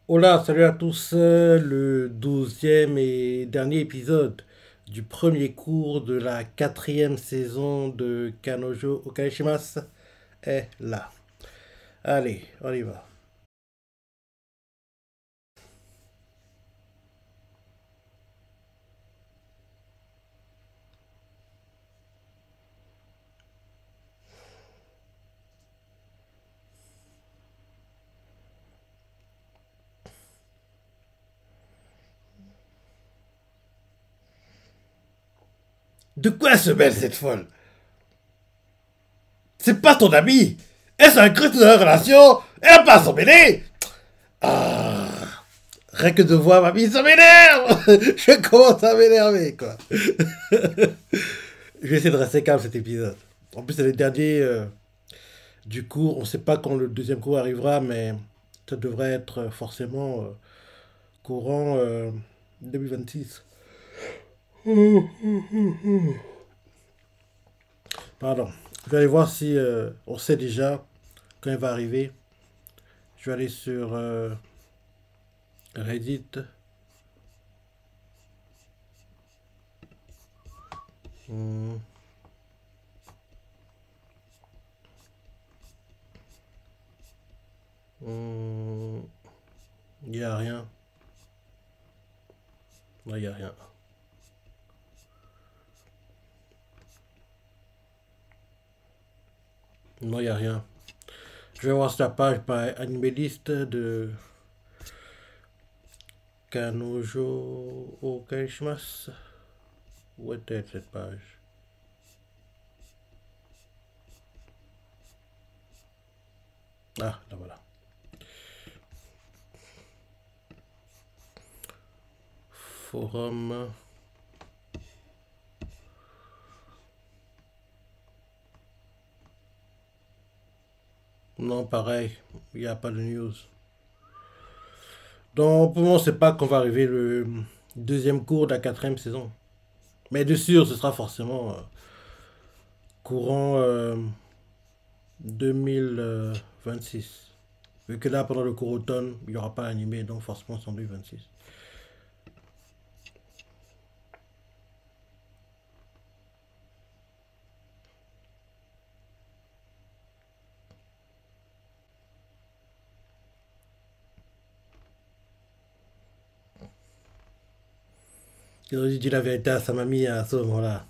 Hola, salut à tous. Le 12e et dernier épisode du premier cours de la quatrième saison de Kanojo Okaishimasu est là. Allez, on y va. De quoi se mêle cette folle? C'est pas ton ami. Elle s'incruste dans la relation. Elle a pas à s'en mêler. Ah, rien que de voir ma vie, ça m'énerve. Je commence à m'énerver, quoi. Je vais essayer de rester calme cet épisode. En plus, c'est le dernier du cours. On ne sait pas quand le deuxième cours arrivera, mais ça devrait être forcément courant 2026. Pardon. Je vais aller voir si on sait déjà quand il va arriver. Je vais aller sur Reddit. Hmm, hmm, Il n'y a rien. Non, il n'y a rien. Non, il n'y a rien. Je vais voir sur la page par animaliste de Kanojo Okaishimasu. Où était cette page? Ah, là voilà. Forum. Non, pareil, il n'y a pas de news. Donc, pour moi, on ne sait pas quand va arriver le deuxième cours de la quatrième saison. Mais de sûr, ce sera forcément courant 2026. Vu que là, pendant le cours automne, il n'y aura pas animé, donc forcément, c'est en 2026. Il aurait dit la vérité à sa mamie à ce moment-là.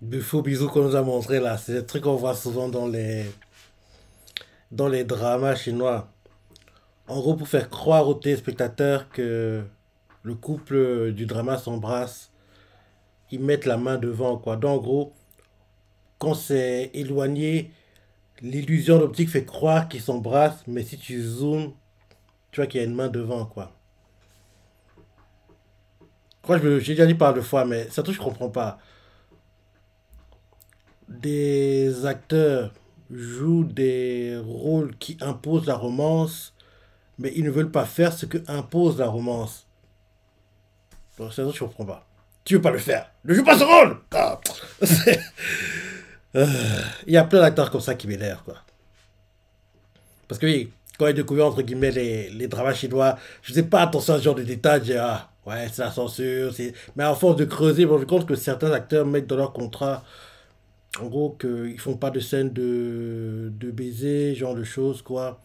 de faux bisous qu'on nous a montré là. C'est des trucs qu'on voit souvent dans les dramas chinois. En gros, pour faire croire aux téléspectateurs que le couple du drama s'embrasse, ils mettent la main devant, quoi. Donc, en gros, quand c'est éloigné, l'illusion d'optique fait croire qu'ils s'embrassent, mais si tu zoomes, tu vois qu'il y a une main devant, quoi. Moi, j'ai déjà dit par deux fois, mais c'est un truc que je comprends pas. Des acteurs jouent des rôles qui imposent la romance, mais ils ne veulent pas faire ce que impose la romance. Donc, c'est un truc que je comprends pas. Tu veux pas le faire. Ne joue pas ce rôle. Ah, euh, il y a plein d'acteurs comme ça qui m'énervent, quoi. Parce que oui, quand j'ai découvert entre guillemets les dramas chinois, je faisais pas attention à ce genre de détails. J'ai, ah, ouais, c'est la censure. Mais à force de creuser, je me rends compte que certains acteurs mettent dans leur contrat, en gros, qu'ils font pas de scènes de baiser, genre de choses, quoi.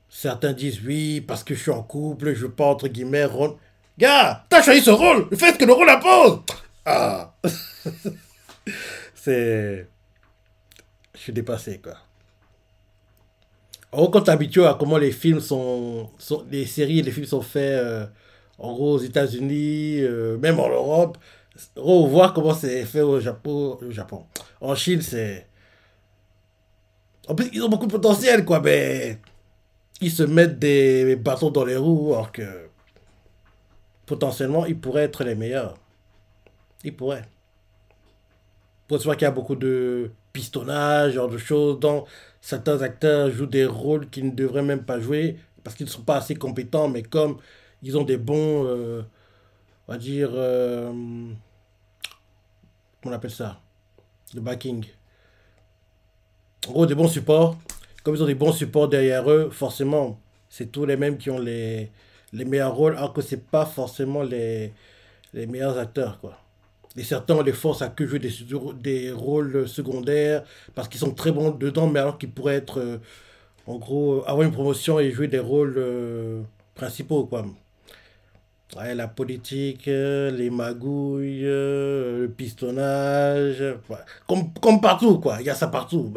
Certains disent oui, parce que je suis en couple, je veux pas, entre guillemets, rôle. Gars, t'as choisi ce rôle, fais ce que le rôle impose. Ah, c'est. Je suis dépassé, quoi. En gros, quand t'es habitué à comment les films les séries et les films sont faits, en gros, aux États-Unis, même en Europe, en gros, voir comment c'est fait au Japon. En Chine, c'est. En plus, ils ont beaucoup de potentiel, quoi, mais ils se mettent des bâtons dans les roues, alors que potentiellement, ils pourraient être les meilleurs. Ils pourraient. Pour se voir qu'il y a beaucoup de pistonnage, genre de choses, dont certains acteurs jouent des rôles qu'ils ne devraient même pas jouer parce qu'ils ne sont pas assez compétents, mais comme ils ont des bons, on va dire, comment on appelle ça, le backing. En gros, des bons supports. Comme ils ont des bons supports derrière eux, forcément, c'est tous les mêmes qui ont les meilleurs rôles, alors que c'est pas forcément les meilleurs acteurs, quoi. Et certains, on les force à que jouer des rôles secondaires parce qu'ils sont très bons dedans, mais alors qu'ils pourraient être, en gros, avoir une promotion et jouer des rôles principaux, quoi. Ouais, la politique, les magouilles, le pistonnage, ouais. Comme partout, quoi. Il y a ça partout.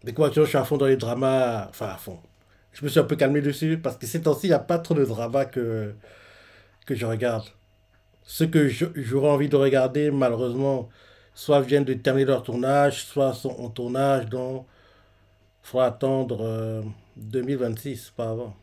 Mais quoi, tu vois, je suis à fond dans les dramas, enfin à fond. Je me suis un peu calmé dessus parce que ces temps-ci, il n'y a pas trop de dramas que je regarde. Ceux que j'aurais envie de regarder, malheureusement, soit viennent de terminer leur tournage, soit sont en tournage, donc il faudra attendre 2026, pas avant.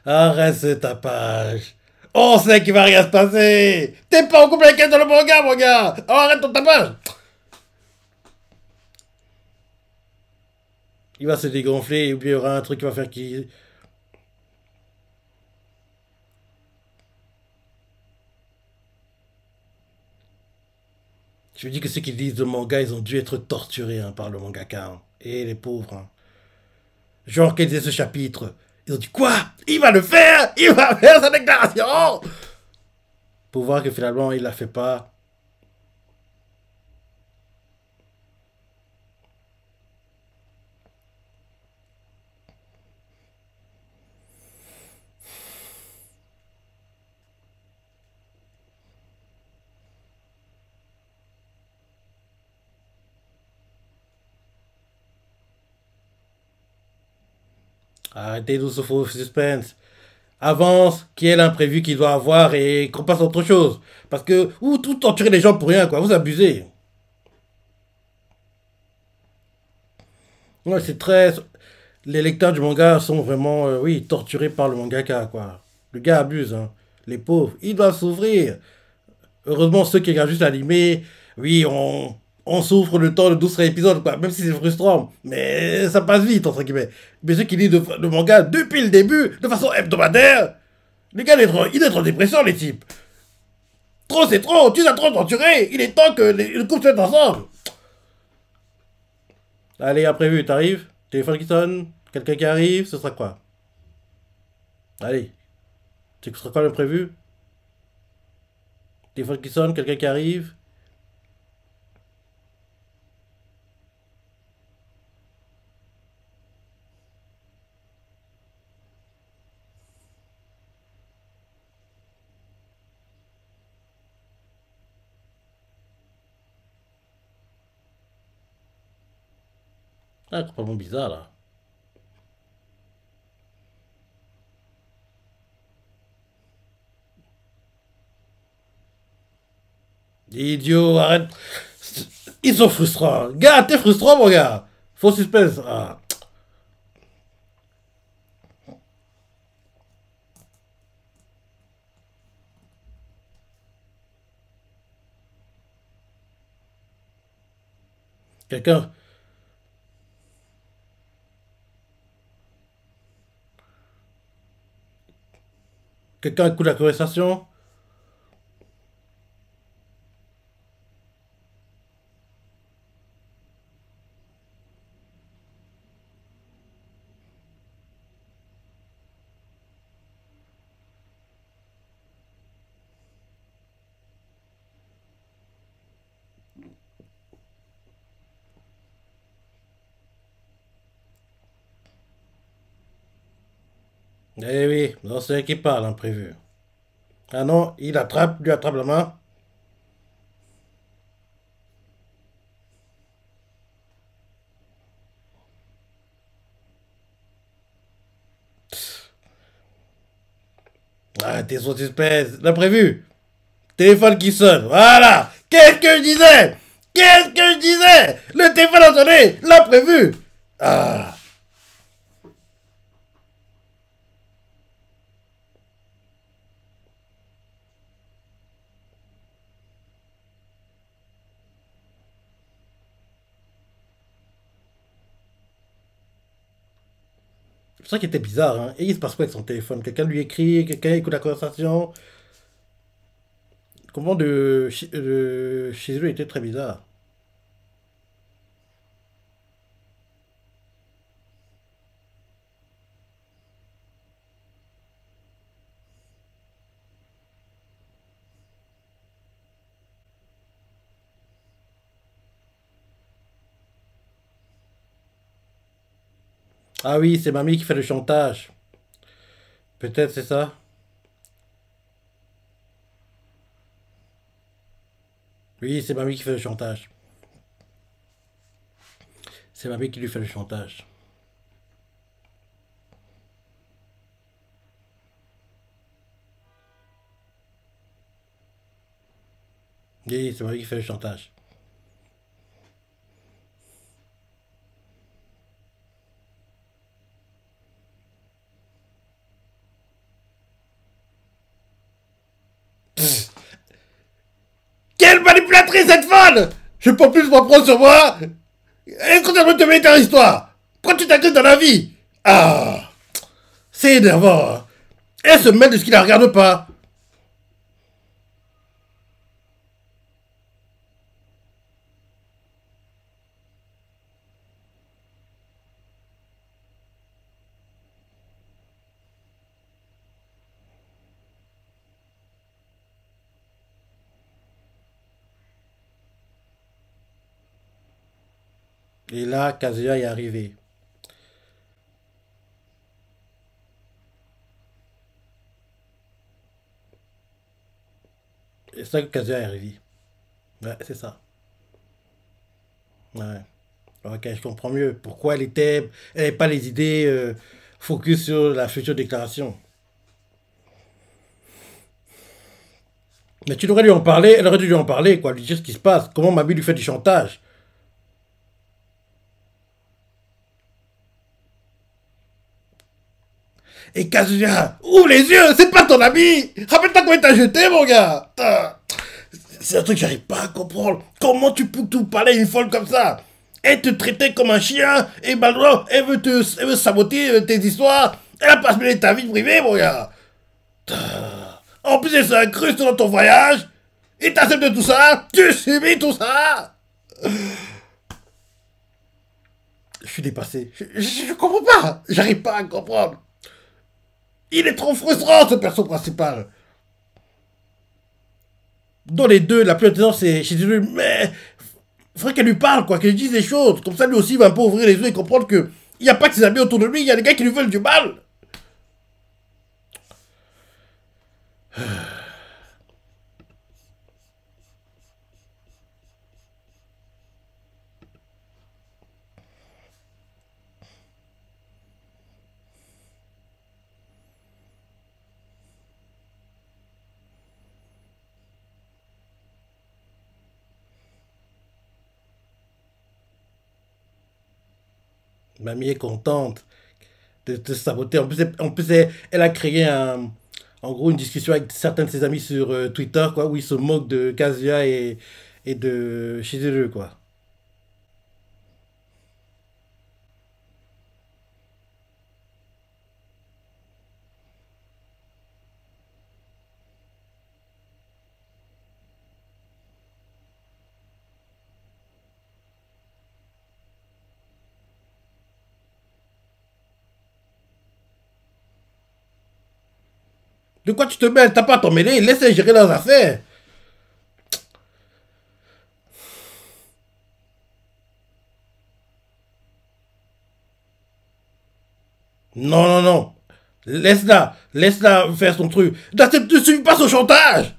Arrête ce tapage. On sait qu'il va rien se passer. T'es pas en couple avec elle dans le manga, mon gars. Alors arrête ton tapage. Il va se dégonfler et puis il y aura un truc qui va faire qui. Je me dis que ceux qui lisent le manga, ils ont dû être torturés hein, par le mangaka. Hein. Et les pauvres. Hein. Genre, quel était ce chapitre? Ils ont dit quoi? Il va le faire! Il va faire sa déclaration! Pour voir que finalement, il la fait pas. Arrêtez tout ce faux suspense. Avance, qui est l'imprévu qu'il doit avoir et qu'on passe à autre chose. Parce que, ou tout torturer les gens pour rien, quoi. Vous abusez. Ouais, c'est très. Les lecteurs du manga sont vraiment, oui, torturés par le mangaka, quoi. Le gars abuse, hein. Les pauvres, ils doivent souffrir. Heureusement, ceux qui regardent juste l'animé, oui, on souffre le temps de 12 épisodes, quoi. Même si c'est frustrant. Mais ça passe vite, entre guillemets. Mais ceux qui lisent le manga depuis le début, de façon hebdomadaire, les gars, il est trop en dépression, les types. Trop, c'est trop. Tu as trop torturé. Il est temps que le couple se mette ensemble. Allez, imprévu, t'arrives? Téléphone qui sonne? Quelqu'un qui arrive? Ce sera quoi? Allez. C'est sera quoi l'imprévu? Téléphone qui sonne, quelqu'un qui arrive. Ah, c'est pas bon bizarre là. Idiot, arrête. Ils sont frustrants. Gars, t'es frustrant, mon gars. Faux suspense. Ah. Quelqu'un. Quelqu'un écoute la conversation. Eh oui, non, c'est elle qui parle, imprévu. Ah non, lui attrape la main. Ah, t'es son suspense. L'imprévu. Téléphone qui sonne. Voilà. Qu'est-ce que je disais? Qu'est-ce que je disais? Le téléphone a sonné. L'imprévu. Ah. C'est ça qui était bizarre, hein. Et il se passe quoi avec son téléphone? Quelqu'un lui écrit, quelqu'un écoute la conversation. Comment de chez eux était très bizarre. Ah oui, c'est mamie qui fait le chantage. Peut-être c'est ça. Oui, c'est mamie qui fait le chantage. C'est mamie qui lui fait le chantage. Oui, c'est mamie qui fait le chantage. Quelle manipulatrice cette folle! Je peux plus m'en prendre sur moi! Est-ce que ça veut te mettre dans l'histoire? Pourquoi tu t'inquiètes dans la vie? Ah! C'est énervant, hein. Elle se mêle de ce qui la regarde pas. Et là, Kazuya est arrivé. Et c'est ça que Kazuya est arrivé. Ouais, c'est ça. Ouais. Ok, je comprends mieux. Pourquoi elle n'avait pas les idées focus sur la future déclaration. Mais tu devrais lui en parler, elle aurait dû lui en parler, quoi, lui dire ce qui se passe. Comment Mabi lui fait du chantage. Et Kazuya, ouvre les yeux, c'est pas ton ami. Rappelle-toi comment il t'a jeté, mon gars. C'est un truc que j'arrive pas à comprendre. Comment tu peux tout parler à une folle comme ça? Elle te traitait comme un chien, et maintenant, elle veut saboter tes histoires. Elle a pas se mêler de ta vie privée, mon gars. En plus, elle s'incruste dans ton voyage. Et t'acceptes tout ça. Tu subis tout ça. Je suis dépassé. Je comprends pas. J'arrive pas à comprendre. Il est trop frustrant, ce perso principal. Dans les deux, la plupart du temps, c'est Shizuru, mais il faudrait qu'elle lui parle, quoi, qu'elle lui dise des choses. Comme ça, lui aussi, il va un peu ouvrir les yeux et comprendre que il n'y a pas que ses amis autour de lui, il y a des gars qui lui veulent du mal. Mamie est contente de se saboter. Elle a créé en gros une discussion avec certains de ses amis sur Twitter, quoi, où ils se moquent de Kazuya et de Shizuru, quoi. De quoi tu te mêles? T'as pas à t'en mêler, laisse-les gérer leurs affaires. Non, non, non. Laisse-la faire son truc. Ne suis pas son chantage.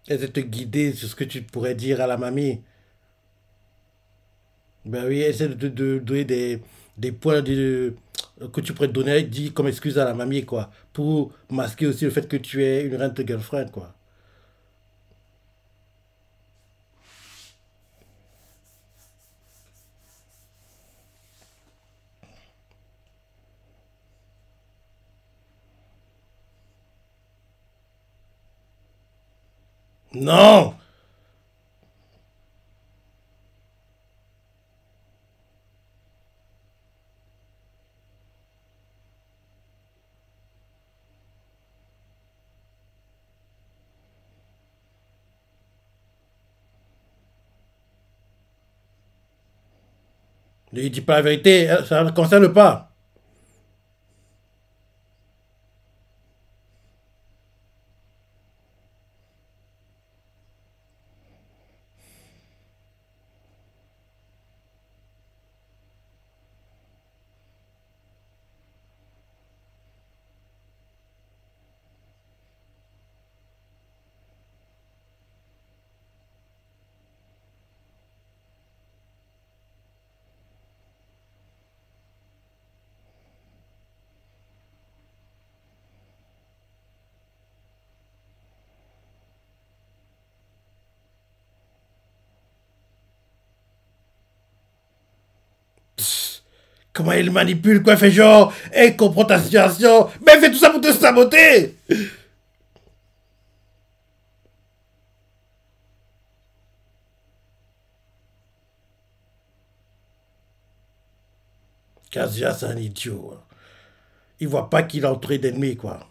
Essaie de te guider sur ce que tu pourrais dire à la mamie. Ben oui, essaie de donner des points que tu pourrais te donner, dis comme excuse à la mamie, quoi. Pour masquer aussi le fait que tu es une reine de girlfriend, quoi. Non! Ne dis pas la vérité, ça ne concerne pas. Psst, comment il manipule, quoi, fait genre, elle comprend ta situation, mais elle fait tout ça pour te saboter! Kazuya, c'est un idiot, hein. Il voit pas qu'il est entouré d'ennemis, quoi.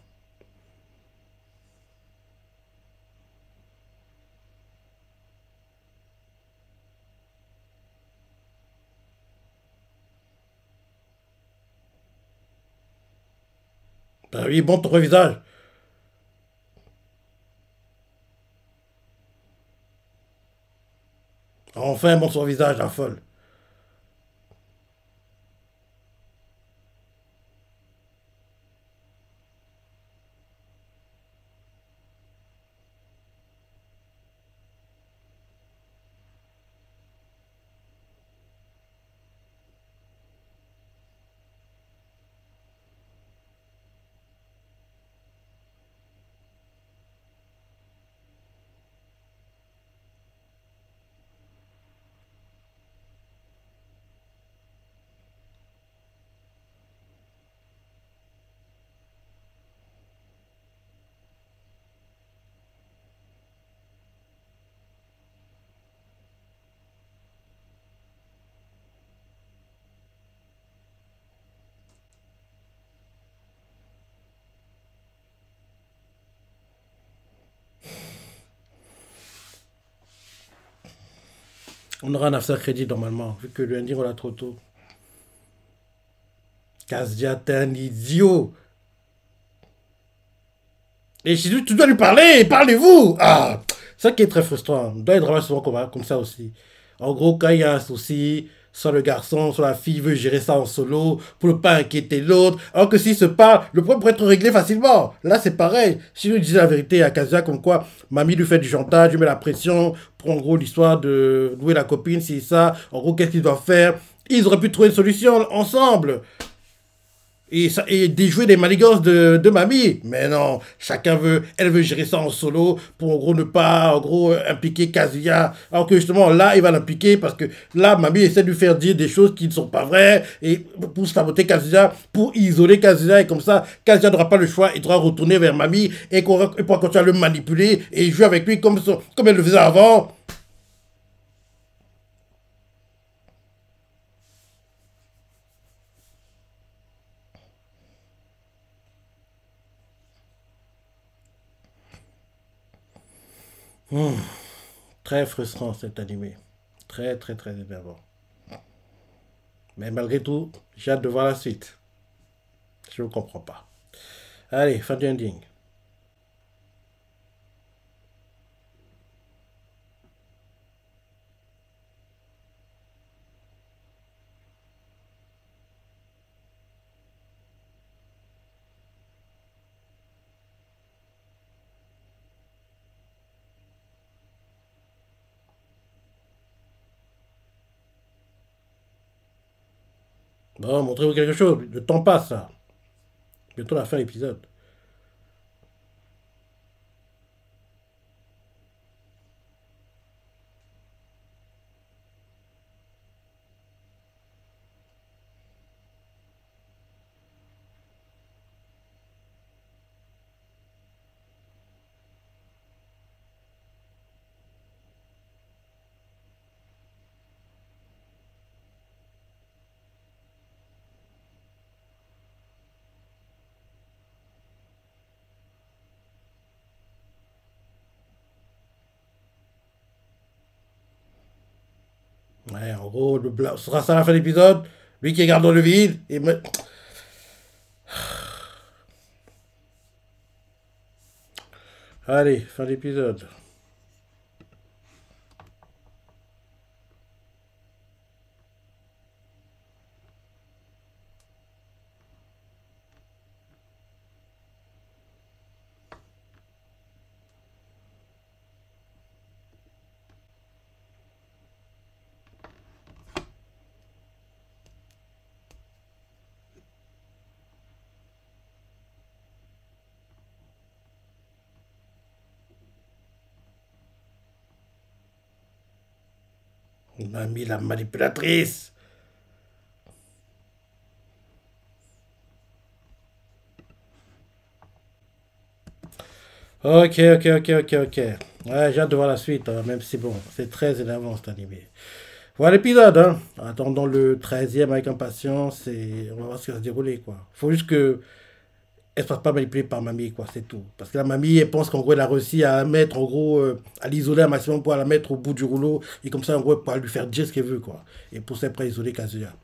Ben oui, bon, ton visage. Enfin, bon, son visage, la folle. On aura un after crédit normalement, vu que le lundi on l'a trop tôt. Kazia, t'es un idiot. Et si tu dois lui parler, parlez-vous. Ah, ça qui est très frustrant. On doit être vraiment souvent comme ça aussi. En gros, quand il y a un souci, soit le garçon, soit la fille veut gérer ça en solo pour ne pas inquiéter l'autre. Alors que s'il se parle, le problème pourrait être réglé facilement. Là, c'est pareil. Si lui disait la vérité à Kazia, comme quoi mamie lui fait du chantage, lui met la pression pour en gros l'histoire de louer la copine, si ça, en gros, qu'est-ce qu'il doit faire? Ils auraient pu trouver une solution ensemble et déjouer des manigances de mamie. Mais non, elle veut gérer ça en solo pour en gros ne pas en gros impliquer Kazuya. Alors que justement là, il va l'impliquer parce que là, mamie essaie de lui faire dire des choses qui ne sont pas vraies et pour saboter Kazuya, pour isoler Kazuya et comme ça, Kazuya n'aura pas le choix, il devra retourner vers mamie et pourra continuer à le manipuler et jouer avec lui comme elle le faisait avant. Très frustrant cet animé. Très très très énervant. Mais malgré tout, j'ai hâte de voir la suite. Je ne comprends pas. Allez, fin du ending. Bon, montrez-vous quelque chose. Le temps passe, là. Bientôt la fin de l'épisode. Ouais, en gros, ce sera ça la fin de l'épisode. Lui qui regarde dans le vide. Allez, fin d'épisode. Mamie la manipulatrice. Ok, ok, ok, ok, ok. Ouais, j'ai hâte de voir la suite, hein, même si bon, c'est très énervant cet animé. Voilà l'épisode, hein. Attendons le 13e avec impatience et on va voir ce qui va se dérouler, quoi. Faut juste que elle ne se fasse pas manipuler par mamie, quoi, c'est tout. Parce que la mamie, elle pense qu'en gros, elle a réussi à la mettre, en gros, à l'isoler un maximum pour la mettre au bout du rouleau et comme ça, en gros, elle pourra lui faire dire ce qu'elle veut, quoi. Et pour ça, après, isoler Kazuya.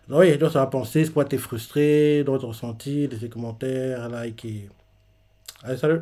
Donc, oui, donc ça va penser, c'est quoi, t'es frustré, dans ton ressenti, laissez des commentaires, like et. Allez, salut!